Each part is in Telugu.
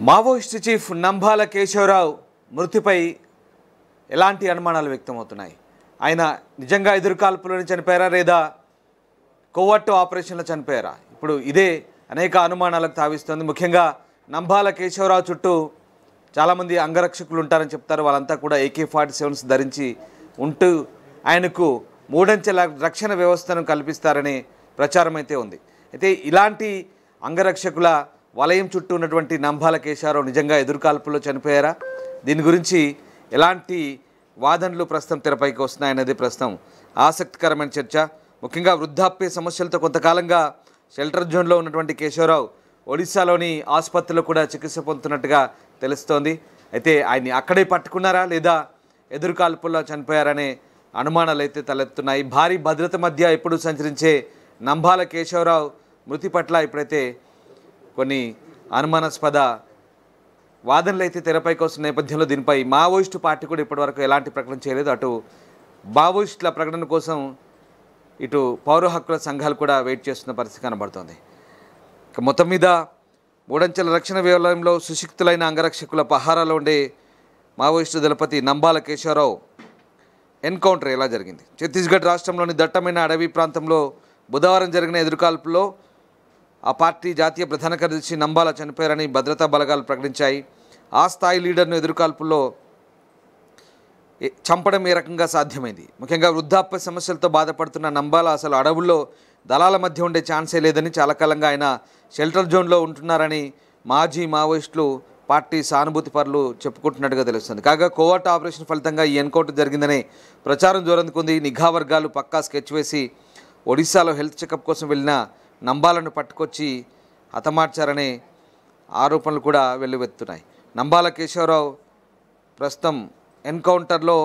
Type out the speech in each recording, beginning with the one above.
మావోయిస్టు చీఫ్ నంబాల కేశవరావు మృతిపై ఎలాంటి అనుమానాలు వ్యక్తమవుతున్నాయి? ఆయన నిజంగా ఎదురుకాల్పులోనే చనిపోయారా లేదా కోవర్ట్ ఆపరేషన్లో చనిపోయారా? ఇప్పుడు ఇదే అనేక అనుమానాలకు తావిస్తుంది. ముఖ్యంగా నంబాల కేశవరావు చుట్టూ చాలామంది అంగరక్షకులు ఉంటారని చెప్తారు. వాళ్ళంతా కూడా AK-47s ధరించి ఉంటూ ఆయనకు మూడంచెల రక్షణ వ్యవస్థను కల్పిస్తారనే ప్రచారం అయితే ఉంది. అయితే ఇలాంటి అంగరక్షకుల వలయం చుట్టూ ఉన్నటువంటి నంబాల కేశవరావు నిజంగా ఎదురుకాల్పుల్లో చనిపోయారా? దీని గురించి ఎలాంటి వాదనలు ప్రస్తుతం తెరపైకి వస్తున్నాయనేది ప్రస్తుతం ఆసక్తికరమైన చర్చ. ముఖ్యంగా వృద్ధాప్య సమస్యలతో కొంతకాలంగా షెల్టర్ జోన్లో ఉన్నటువంటి కేశవరావు ఒడిశాలోని ఆసుపత్రిలో కూడా చికిత్స పొందుతున్నట్టుగా తెలుస్తోంది. అయితే ఆయన్ని అక్కడే పట్టుకున్నారా లేదా ఎదురుకాల్పుల్లో చనిపోయారనే అనుమానాలు అయితే తలెత్తున్నాయి. భారీ భద్రత మధ్య ఎప్పుడు సంచరించే నంబాల కేశవరావు మృతి పట్ల ఇప్పుడైతే కొన్ని అనుమానాస్పద వాదనలు అయితే తెరపైకి వస్తున్న నేపథ్యంలో దీనిపై మావోయిస్టు పార్టీ కూడా ఇప్పటివరకు ఎలాంటి ప్రకటన చేయలేదు. అటు మావోయిస్టుల ప్రకటన కోసం ఇటు పౌర హక్కుల సంఘాలు కూడా వెయిట్ చేస్తున్న పరిస్థితి కనబడుతోంది. ఇక మొత్తం మీద మూడంచెల రక్షణ వ్యవలయంలో సుశిక్తులైన అంగరక్షకుల పహారాలో ఉండే మావోయిస్టు దళపతి నంబాల కేశవరావు ఎన్కౌంటర్ ఎలా జరిగింది? ఛత్తీస్గఢ్ రాష్ట్రంలోని దట్టమైన అడవి ప్రాంతంలో బుధవారం జరిగిన ఎదురుకాల్పులో ఆ పార్టీ జాతీయ ప్రధాన కార్యదర్శి నంబాల చనిపోయారని భద్రతా బలగాలు ప్రకటించాయి. ఆ స్థాయి లీడర్ను ఎదురుకాల్పుల్లో చంపడం ఏ రకంగా సాధ్యమైంది? ముఖ్యంగా వృద్ధాప్య సమస్యలతో బాధపడుతున్న నంబాల అసలు అడవుల్లో దళాల మధ్య ఉండే ఛాన్సే లేదని, చాలా కాలంగా ఆయన షెల్టర్ జోన్లో ఉంటున్నారని మాజీ మావోయిస్టులు పార్టీ సానుభూతి పరులు చెప్పుకుంటున్నట్టుగా తెలుస్తుంది. కాగా కోవర్ట్ ఆపరేషన్ ఫలితంగా ఈ ఎన్కౌంటర్ జరిగిందనే ప్రచారం జోరందుకుంది. నిఘా వర్గాలు పక్కా స్కెచ్ వేసి ఒడిశాలో హెల్త్ చెకప్ కోసం వెళ్ళిన నంబాలను పట్టుకొచ్చి హతమార్చారనే ఆరోపణలు కూడా వెల్లువెత్తున్నాయి. నంబాల కేశవరావు ప్రస్తుతం ఎన్కౌంటర్లో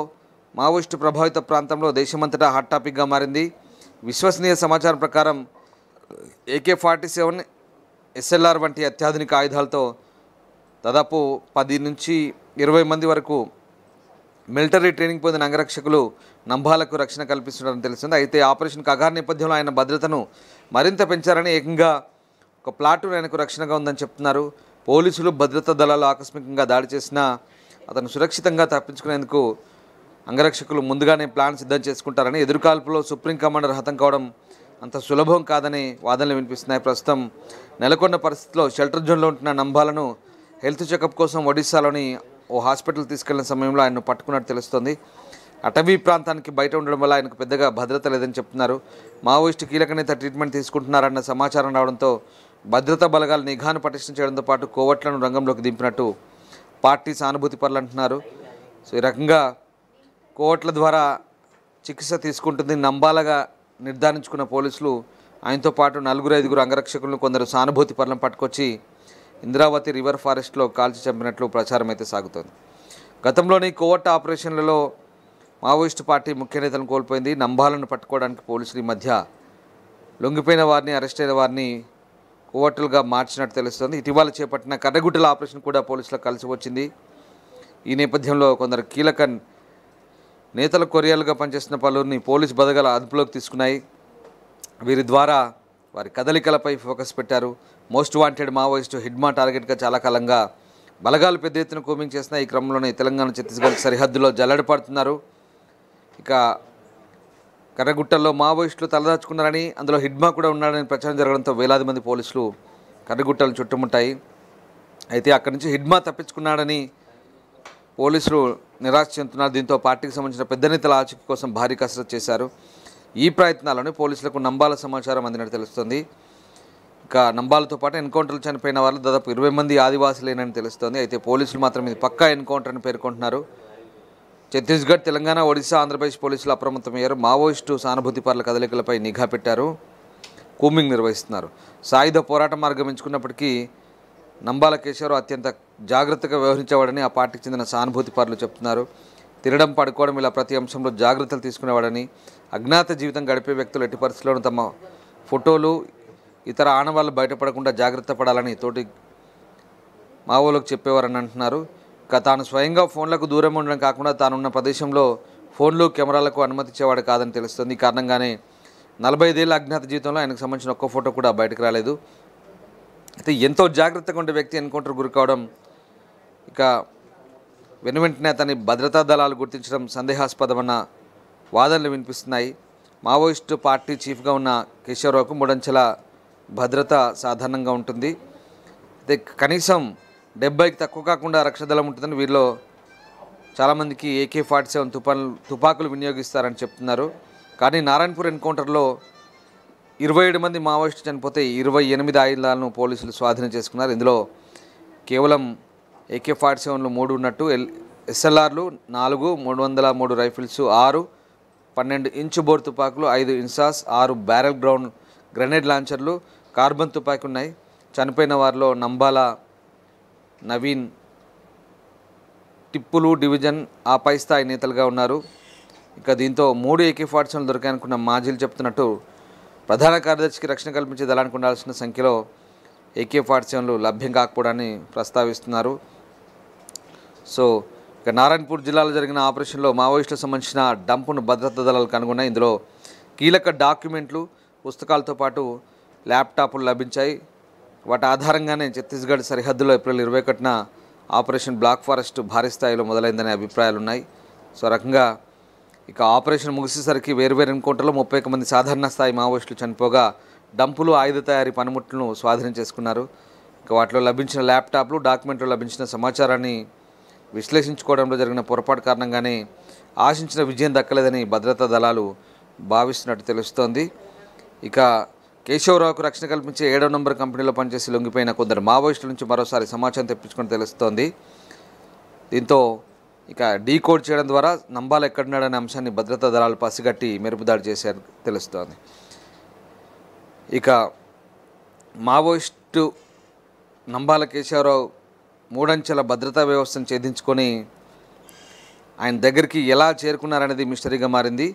మావోయిస్టు ప్రభావిత ప్రాంతంలో దేశమంతటా హాట్ టాపిక్గా మారింది. విశ్వసనీయ సమాచారం ప్రకారం AK-47 SLR వంటి అత్యాధునిక ఆయుధాలతో దాదాపు 10 నుంచి 20 మంది వరకు మిలిటరీ ట్రైనింగ్ పొందిన అంగరక్షకులు నంబాలకు రక్షణ కల్పిస్తున్నారని తెలుస్తుంది. అయితే ఆపరేషన్ కగార్ నేపథ్యంలో ఆయన భద్రతను మరింత పెంచారని, ఏకంగా ఒక ప్లాటూన్ ఆయనకు రక్షణగా ఉందని చెప్తున్నారు. పోలీసులు భద్రతా దళాలు ఆకస్మికంగా దాడి చేసినా అతను సురక్షితంగా తప్పించుకునేందుకు అంగరక్షకులు ముందుగానే ప్లాన్ సిద్ధం చేసుకుంటారని, ఎదురుకాల్పులో సుప్రీం కమాండర్ హతం కావడం అంత సులభం కాదని వాదనలు వినిపిస్తున్నాయి. ప్రస్తుతం నెలకొన్న పరిస్థితిలో షెల్టర్ జోన్లో ఉంటున్న నంబాలను హెల్త్ చెకప్ కోసం ఒడిశాలోని ఓ హాస్పిటల్ తీసుకెళ్లిన సమయంలో ఆయన్ను పట్టుకున్నట్టు తెలుస్తోంది. అటవీ ప్రాంతానికి బయట ఉండడం వల్ల ఆయనకు పెద్దగా భద్రత లేదని చెప్తున్నారు. మావోయిస్టు కీలక నేత ట్రీట్మెంట్ తీసుకుంటున్నారన్న సమాచారం రావడంతో భద్రతా బలగాలు నిఘాను పటిష్టం చేయడంతో పాటు కోవట్లను రంగంలోకి దింపినట్టు పార్టీ సానుభూతి పరులు అంటున్నారు. సో ఈ రకంగా కోవట్ల ద్వారా చికిత్స తీసుకుంటుంది నంబాలగా నిర్ధారించుకున్న పోలీసులు ఆయనతో పాటు 4-5 అంగరక్షకులను కొందరు సానుభూతి పరులను పట్టుకొచ్చి ఇంద్రావతి రివర్ ఫారెస్ట్లో కాల్చి చంపినట్లు ప్రచారం అయితే సాగుతోంది. గతంలోని కోవర్ట్ ఆపరేషన్లలో మావోయిస్టు పార్టీ ముఖ్య నేతలను కోల్పోయింది. నంబాలను పట్టుకోవడానికి పోలీసులు ఈ మధ్య లొంగిపోయిన వారిని, అరెస్ట్ అయిన వారిని కోవర్టులుగా మార్చినట్టు తెలుస్తోంది. ఇటీవల చేపట్టిన కర్రగుట్టల ఆపరేషన్ కూడా పోలీసులకు కలిసి వచ్చింది. ఈ నేపథ్యంలో కొందరు కీలక నేతల కొరియాలుగా పనిచేస్తున్న పలువురిని పోలీసు బలగాలు అదుపులోకి తీసుకున్నాయి. వీరి ద్వారా వారి కదలికలపై ఫోకస్ పెట్టారు. మోస్ట్ వాంటెడ్ మావోయిస్టు హిడ్మా టార్గెట్గా చాలా కాలంగా బలగాలు పెద్ద ఎత్తున కూమింగ్ చేసిన ఈ క్రమంలోనే తెలంగాణ ఛత్తీస్గఢ్ సరిహద్దులో జల్లెడపడుతున్నారు. ఇక కర్రగుట్టల్లో మావోయిస్టులు తలదాచుకున్నారని, అందులో హిడ్మా కూడా ఉన్నాడని ప్రచారం జరగడంతో వేలాది మంది పోలీసులు కర్రగుట్టలు చుట్టుముట్టాయి. అయితే అక్కడి నుంచి హిడ్మా తప్పించుకున్నాడని పోలీసులు నిరాశ చెందుతున్నారు. దీంతో పార్టీకి సంబంధించిన పెద్ద నేతల ఆచూకీ కోసం భారీ కసరత్తు చేశారు. ఈ ప్రయత్నాలను పోలీసులకు నంబాల సమాచారం అందినట్టు తెలుస్తుంది. ఇక నంబాలతో పాటు ఎన్కౌంటర్లు చనిపోయిన వాళ్ళు దాదాపు 20 మంది ఆదివాసులేనని తెలుస్తోంది. అయితే పోలీసులు మాత్రం ఇది పక్కా ఎన్కౌంటర్ అని పేర్కొంటున్నారు. ఛత్తీస్గఢ్, తెలంగాణ, ఒడిశా, ఆంధ్రప్రదేశ్ పోలీసులు అప్రమత్తమయ్యారు. మావోయిస్టు సానుభూతి పరుల కదలికలపై నిఘా పెట్టారు, కూంబింగ్ నిర్వహిస్తున్నారు. సాయుధ పోరాట మార్గం ఎంచుకున్నప్పటికీ నంబాల కేశవరావు అత్యంత జాగ్రత్తగా వ్యవహరించేవాడని ఆ పార్టీకి చెందిన సానుభూతి పరులు చెప్తున్నారు. తినడం, పడుకోవడం ఇలా ప్రతి అంశంలో జాగ్రత్తలు తీసుకునేవాడని, అజ్ఞాత జీవితం గడిపే వ్యక్తులు ఎట్టి పరిస్థితుల్లోనూ తమ ఫోటోలు, ఇతర ఆనవాళ్ళు బయటపడకుండా జాగ్రత్త పడాలని తోటి మావోలకు చెప్పేవారని అంటున్నారు. తాను స్వయంగా ఫోన్లకు దూరం ఉండడం కాకుండా తానున్న ప్రదేశంలో ఫోన్లు, కెమెరాలకు అనుమతించేవాడు కాదని తెలుస్తుంది. ఈ కారణంగానే 45 ఏళ్ల అజ్ఞాత జీవితంలో ఆయనకు సంబంధించిన ఒక్క ఫోటో కూడా బయటకు రాలేదు. అయితే ఎంతో జాగ్రత్తగా ఉండే వ్యక్తి ఎన్కౌంటర్ గురి కావడం ఇక వెనువెంటనే అతని భద్రతా దళాలు గుర్తించడం సందేహాస్పదమన్న వాదనలు వినిపిస్తున్నాయి. మావోయిస్టు పార్టీ చీఫ్గా ఉన్న కేశవరావుకు మూడంచెల భద్రత సాధారణంగా ఉంటుంది. అయితే కనీసం 70కి తక్కువ కాకుండా రక్షణ దళం ఉంటుందని వీరిలో చాలామందికి AK-47 తుపాకులు వినియోగిస్తారని చెప్తున్నారు. కానీ నారాయణపూర్ ఎన్కౌంటర్లో 27 మంది మావోయిస్టులు చనిపోతే 28 ఆయుధాలను పోలీసులు స్వాధీనం చేసుకున్నారు. ఇందులో కేవలం AK-47లు 3 ఉన్నట్టు, SLRలు 4, 303 రైఫిల్స్ 6, 12 ఇంచు బోర్ తుపాకులు, 5 ఇన్సాస్, 6 బ్యారెల్ గ్రౌండ్ గ్రెనేడ్ లాంచర్లు, కార్బన్ తుపాకీ ఉన్నాయి. చనిపోయిన వారిలో నంబాల నవీన్ టిప్పులు డివిజన్ ఆ పై స్థాయి నేతలుగా ఉన్నారు. ఇక దీంతో 3 AK-47లు దొరికాయనుకున్న మాజీలు చెప్తున్నట్టు ప్రధాన కార్యదర్శికి రక్షణ కల్పించే దళానికి ఉండాల్సిన సంఖ్యలో AK-47లు లభ్యం కాకపోవడాన్ని ప్రస్తావిస్తున్నారు. సో ఇక నారాయణపూర్ జిల్లాలో జరిగిన ఆపరేషన్లో మావోయిస్టులకు సంబంధించిన డంపును భద్రతా దళాలు కనుగొన్నాయి. ఇందులో కీలక డాక్యుమెంట్లు, పుస్తకాలతో పాటు ల్యాప్టాప్లు లభించాయి. వాటి ఆధారంగానే ఛత్తీస్గఢ్ సరిహద్దులో ఏప్రిల్ 21న ఆపరేషన్ బ్లాక్ ఫారెస్ట్ భారీ స్థాయిలో మొదలైందనే అభిప్రాయాలున్నాయి. సో రకంగా ఇక ఆపరేషన్ ముగిసేసరికి వేరువేరు ఎన్కౌంటర్లో 31 మంది సాధారణ స్థాయి మావోయిస్టులు చనిపోగా డంపులు, ఆయుధ తయారీ పనిముట్లను స్వాధీనం చేసుకున్నారు. ఇక వాటిలో లభించిన ల్యాప్టాప్లు, డాక్యుమెంట్లు లభించిన సమాచారాన్ని విశ్లేషించుకోవడంలో జరిగిన పొరపాటు కారణంగానే ఆశించిన విజయం దక్కలేదని భద్రతా దళాలు భావిస్తున్నట్టు తెలుస్తోంది. ఇక కేశవరావుకు రక్షణ కల్పించే 7వ నంబర్ కంపెనీలో పనిచేసి లొంగిపోయిన కొందరు మావోయిస్టుల నుంచి మరోసారి సమాచారం తెప్పించుకుని తెలుస్తోంది. దీంతో ఇక డీకోడ్ చేయడం ద్వారా నంబాల ఎక్కడున్నాడనే అంశాన్ని భద్రతా దళాలు పసిగట్టి మెరుపుదాడి చేశారు తెలుస్తోంది. ఇక మావోయిస్టు నంబాల కేశవరావు 3 అంచెల భద్రతా వ్యవస్థను ఛేదించుకొని ఆయన దగ్గరికి ఎలా చేరుకున్నారనేది మిస్టరీగా మారింది.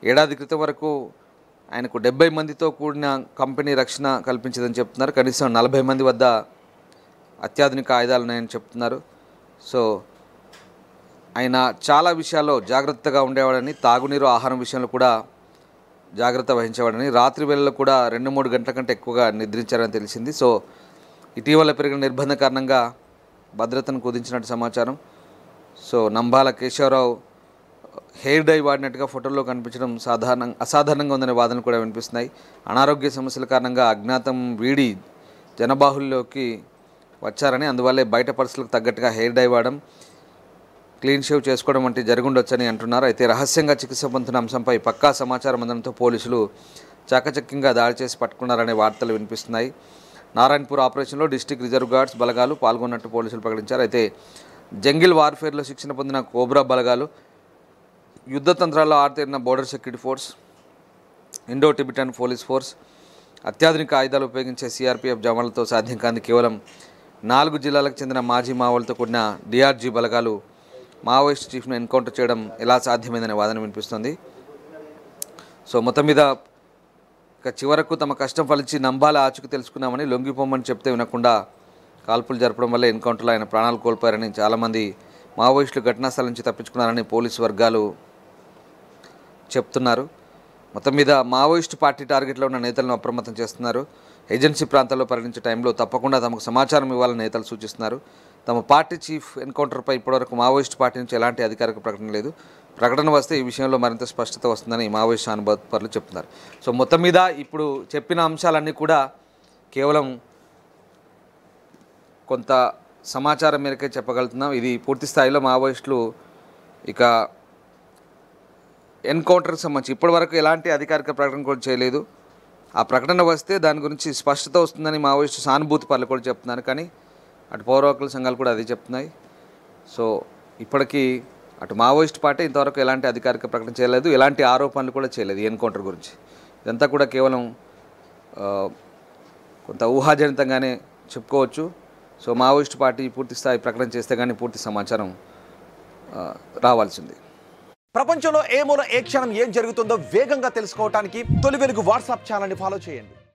ఏడాది క్రితం వరకు ఆయనకు 70 మందితో కూడిన కంపెనీ రక్షణ కల్పించదని చెప్తున్నారు. కనీసం 40 మంది వద్ద అత్యాధునిక ఆయుధాలు ఉన్నాయని చెప్తున్నారు. సో ఆయన చాలా విషయాల్లో జాగ్రత్తగా ఉండేవాడని, తాగునీరు, ఆహారం విషయంలో కూడా జాగ్రత్త వహించేవాడని, రాత్రి వేళల్లో కూడా 2-3 గంటల కంటే ఎక్కువగా నిద్రించారని తెలిసింది. సో ఇటీవల పెరిగిన నిర్బంధ కారణంగా భద్రతను కుదించినట్టు సమాచారం. So Nambala Keshavarao hair dye వాడినట్టుగా ఫోటోల్లో కనిపించడం అసాధారణంగా ఉందనే వాదనలు కూడా వినిపిస్తున్నాయి. అనారోగ్య సమస్యల కారణంగా అజ్ఞాతం వీడి జనబాహుల్లోకి వచ్చారని, అందువల్లే బయట పరిస్థితులకు తగ్గట్టుగా హెయిర్ డై వాడడం, క్లీన్ షేవ్ చేసుకోవడం వంటి జరుగుండొచ్చని అంటున్నారు. అయితే రహస్యంగా చికిత్స పొందుతున్న అంశంపై పక్కా సమాచారం అందడంతో పోలీసులు చాకచక్యంగా దాడి చేసి పట్టుకున్నారనే వార్తలు వినిపిస్తున్నాయి. నారాయణపూర్ ఆపరేషన్లో డిస్ట్రిక్ట్ రిజర్వ్ గార్డ్స్ బలగాలు పాల్గొన్నట్టు పోలీసులు ప్రకటించారు. అయితే జంగిల్ వార్ఫేర్లో శిక్షణ పొందిన కోబ్రా బలగాలు, యుద్ధ తంత్రాల్లో ఆరితేరిన border security force, Indo Tibetan police force, అత్యాధునిక ఆయుధాలు ఉపయోగించే CRPF జవాన్లతో సాధ్యం కాని కేవలం 4 జిల్లాలకు చెందిన మాజీ మావోలతో కూడిన DRG బలగాలు మావోయిస్ట్ చీఫ్ను ఎన్కౌంటర్ చేయడం ఎలా సాధ్యమైందనే వాదన వినిపిస్తుంది. సో మొత్తం మీద ఇక చివరకు తమ కష్టం ఫలించి నంబాల ఆచూకీ తెలుసుకున్నామని, లొంగిపోమని చెప్తే వినకుండా కాల్పులు జరపడం వల్ల ఎన్కౌంటర్లో ఆయన ప్రాణాలు కోల్పోయారని, చాలామంది మావోయిస్టులు ఘటనా స్థలం నుంచి తప్పించుకున్నారని పోలీసు వర్గాలు చెప్తున్నారు. మొత్తం మీద మావోయిస్టు పార్టీ టార్గెట్లో ఉన్న నేతలను అప్రమత్తం చేస్తున్నారు. ఏజెన్సీ ప్రాంతాల్లో పర్యటించే టైంలో తప్పకుండా తమకు సమాచారం ఇవ్వాలని నేతలు సూచిస్తున్నారు. తమ పార్టీ చీఫ్ ఎన్కౌంటర్పై ఇప్పటివరకు మావోయిస్టు పార్టీ నుంచి ఎలాంటి అధికారిక ప్రకటన లేదు. ప్రకటన వస్తే ఈ విషయంలో మరింత స్పష్టత వస్తుందని మావోయిస్టు అనుభవపరులు చెప్తున్నారు. సో మొత్తం మీద ఇప్పుడు చెప్పిన అంశాలన్నీ కూడా కేవలం కొంత సమాచారం మేరకే చెప్పగలుగుతున్నాం. ఇది పూర్తి స్థాయిలో మావోయిస్టులు ఇక ఎన్కౌంటర్కి సంబంధించి ఇప్పటివరకు ఎలాంటి అధికారిక ప్రకటన కూడా చేయలేదు. ఆ ప్రకటన వస్తే దాని గురించి స్పష్టత వస్తుందని మావోయిస్టు సానుభూతి పనులు కూడా చెప్తున్నారు. కానీ అటు పౌర హక్కుల సంఘాలు కూడా అది చెప్తున్నాయి. సో ఇప్పటికీ అటు మావోయిస్ట్ పార్టీ ఇంతవరకు ఎలాంటి అధికారిక ప్రకటన చేయలేదు, ఎలాంటి ఆరోపణలు కూడా చేయలేదు ఎన్కౌంటర్ గురించి. ఇదంతా కూడా కేవలం కొంత ఊహాజనితంగానే చెప్పుకోవచ్చు. సో మావోయిస్ట్ పార్టీ పూర్తి స్థాయి ప్రకటన చేస్తే కానీ పూర్తి సమాచారం రావాల్సింది. ప్రపంచంలో ఏ మూల ఏ క్షణం ఏం జరుగుతుందో వేగంగా తెలుసుకోవడానికి తొలి వెలుగు వాట్సాప్ ఛానల్ని ఫాలో చేయండి.